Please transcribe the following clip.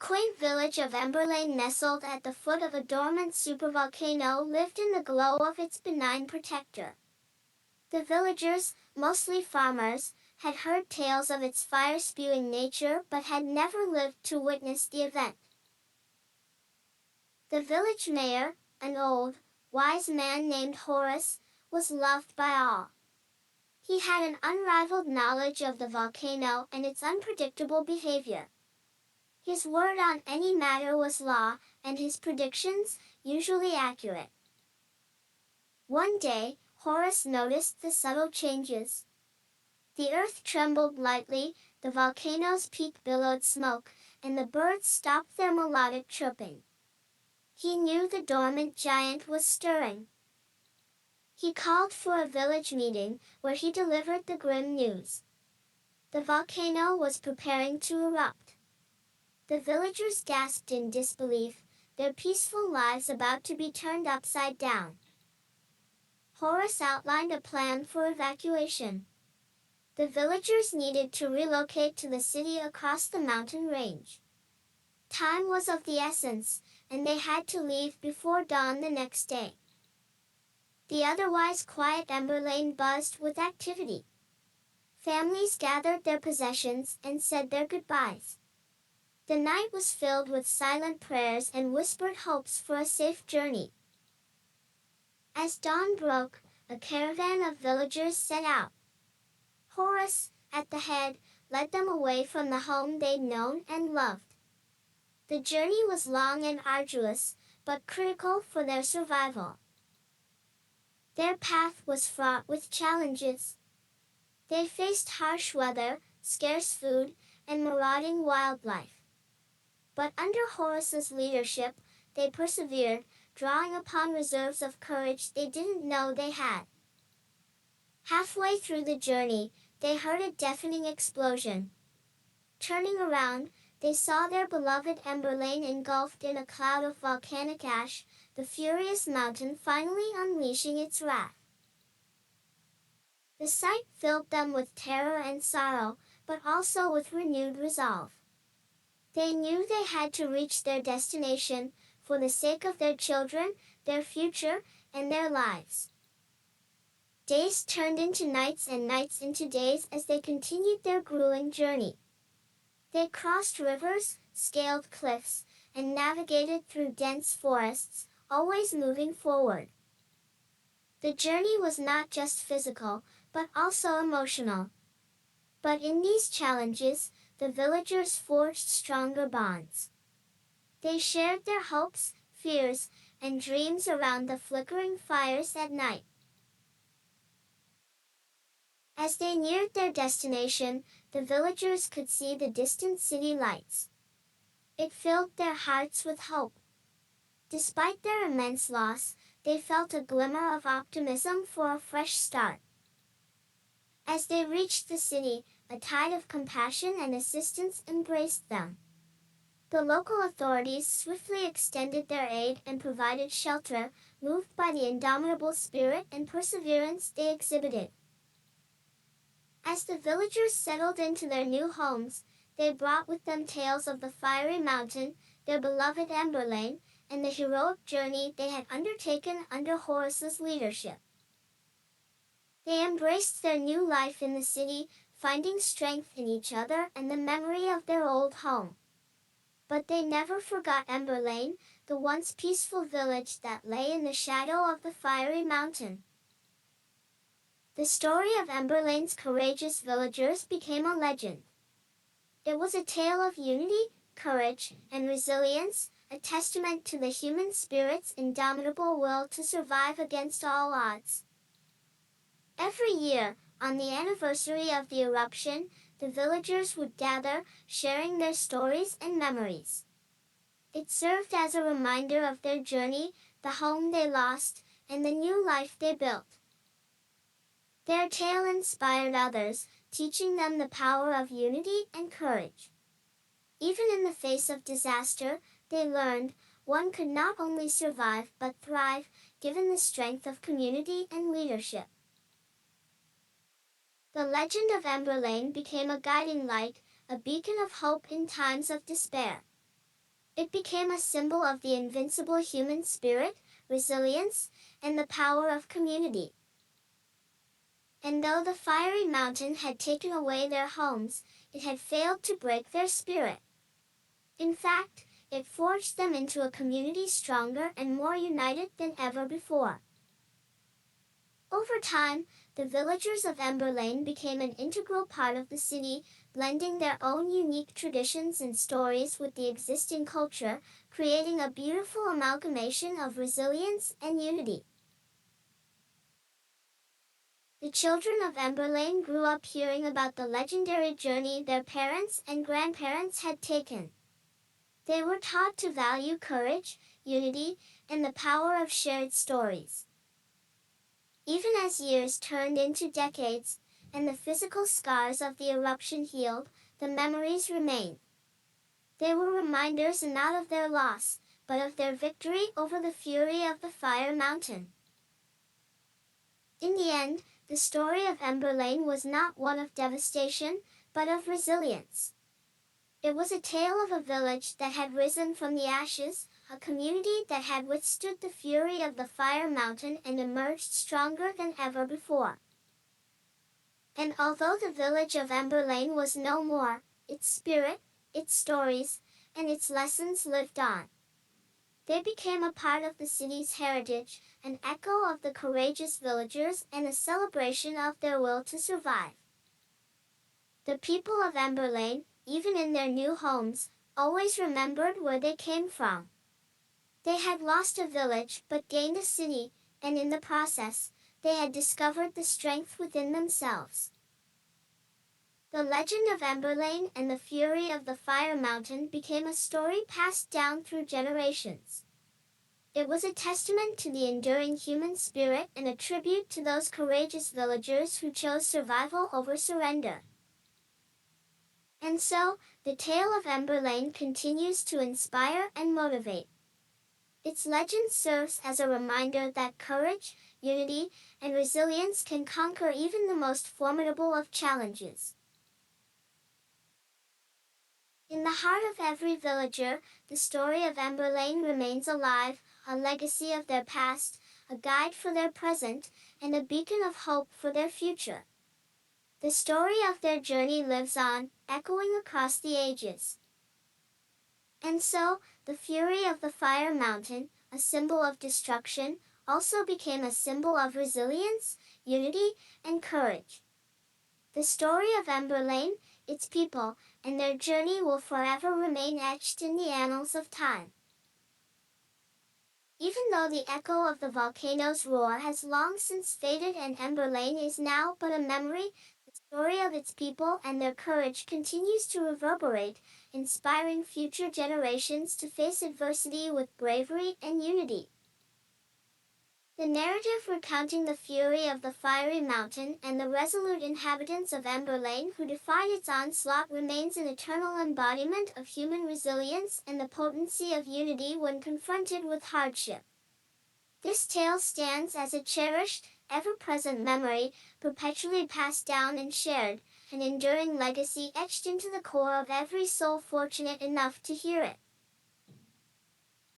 quaint village of Emberlane, nestled at the foot of a dormant supervolcano, lived in the glow of its benign protector. The villagers, mostly farmers, had heard tales of its fire-spewing nature but had never lived to witness the event. The village mayor, an old, wise man named Horace, was loved by all. He had an unrivaled knowledge of the volcano and its unpredictable behavior. His word on any matter was law, and his predictions, usually accurate. One day, Horace noticed the subtle changes. The earth trembled lightly, the volcano's peak billowed smoke, and the birds stopped their melodic chirping. He knew the dormant giant was stirring. He called for a village meeting, where he delivered the grim news. The volcano was preparing to erupt. The villagers gasped in disbelief, their peaceful lives about to be turned upside down. Horace outlined a plan for evacuation. The villagers needed to relocate to the city across the mountain range. Time was of the essence, and they had to leave before dawn the next day. The otherwise quiet Emberlane buzzed with activity. Families gathered their possessions and said their goodbyes. The night was filled with silent prayers and whispered hopes for a safe journey. As dawn broke, a caravan of villagers set out. Horace, at the head, led them away from the home they'd known and loved. The journey was long and arduous, but critical for their survival. Their path was fraught with challenges. They faced harsh weather, scarce food, and marauding wildlife. But under Horace's leadership, they persevered, drawing upon reserves of courage they didn't know they had. Halfway through the journey, they heard a deafening explosion. Turning around, they saw their beloved Emberlane engulfed in a cloud of volcanic ash, the furious mountain finally unleashing its wrath. The sight filled them with terror and sorrow, but also with renewed resolve. They knew they had to reach their destination, for the sake of their children, their future, and their lives. Days turned into nights and nights into days as they continued their grueling journey. They crossed rivers, scaled cliffs, and navigated through dense forests, always moving forward. The journey was not just physical, but also emotional. But in these challenges, the villagers forged stronger bonds. They shared their hopes, fears, and dreams around the flickering fires at night. As they neared their destination, the villagers could see the distant city lights. It filled their hearts with hope. Despite their immense loss, they felt a glimmer of optimism for a fresh start. As they reached the city, a tide of compassion and assistance embraced them. The local authorities swiftly extended their aid and provided shelter, moved by the indomitable spirit and perseverance they exhibited. As the villagers settled into their new homes, they brought with them tales of the fiery mountain, their beloved Emberlane, and the heroic journey they had undertaken under Horace's leadership. They embraced their new life in the city, finding strength in each other and the memory of their old home. But they never forgot Emberlane, the once peaceful village that lay in the shadow of the fiery mountain. The story of Emberlane's courageous villagers became a legend. It was a tale of unity, courage, and resilience, a testament to the human spirit's indomitable will to survive against all odds. Every year, on the anniversary of the eruption, the villagers would gather, sharing their stories and memories. It served as a reminder of their journey, the home they lost, and the new life they built. Their tale inspired others, teaching them the power of unity and courage. Even in the face of disaster, they learned, one could not only survive but thrive, given the strength of community and leadership. The legend of Emberlane became a guiding light, a beacon of hope in times of despair. It became a symbol of the invincible human spirit, resilience, and the power of community. And though the fiery mountain had taken away their homes, it had failed to break their spirit. In fact, it forged them into a community stronger and more united than ever before. Over time, the villagers of Ember Lane became an integral part of the city, blending their own unique traditions and stories with the existing culture, creating a beautiful amalgamation of resilience and unity. The children of Ember Lane grew up hearing about the legendary journey their parents and grandparents had taken. They were taught to value courage, unity, and the power of shared stories. Even as years turned into decades, and the physical scars of the eruption healed, the memories remained. They were reminders not of their loss, but of their victory over the fury of the Fire Mountain. In the end, the story of Ember Lane was not one of devastation, but of resilience. It was a tale of a village that had risen from the ashes, a community that had withstood the fury of the Fire Mountain and emerged stronger than ever before. And although the village of Ember Lane was no more, its spirit, its stories, and its lessons lived on. They became a part of the city's heritage, an echo of the courageous villagers and a celebration of their will to survive. The people of Ember Lane, even in their new homes, always remembered where they came from. They had lost a village but gained a city, and in the process, they had discovered the strength within themselves. The legend of Ember Lane and the fury of the Fire Mountain became a story passed down through generations. It was a testament to the enduring human spirit and a tribute to those courageous villagers who chose survival over surrender. And so, the tale of Ember Lane continues to inspire and motivate. Its legend serves as a reminder that courage, unity, and resilience can conquer even the most formidable of challenges. In the heart of every villager, the story of Ember Lane remains alive, a legacy of their past, a guide for their present, and a beacon of hope for their future. The story of their journey lives on, echoing across the ages. And so, the fury of the Fire Mountain, a symbol of destruction, also became a symbol of resilience, unity, and courage. The story of Ember Lane, its people, and their journey will forever remain etched in the annals of time. Even though the echo of the volcano's roar has long since faded and Ember Lane is now but a memory, the story of its people and their courage continues to reverberate, inspiring future generations to face adversity with bravery and unity. The narrative recounting the fury of the fiery mountain and the resolute inhabitants of Ember Lane who defied its onslaught remains an eternal embodiment of human resilience and the potency of unity when confronted with hardship. This tale stands as a cherished, ever-present memory, perpetually passed down and shared, an enduring legacy etched into the core of every soul fortunate enough to hear it.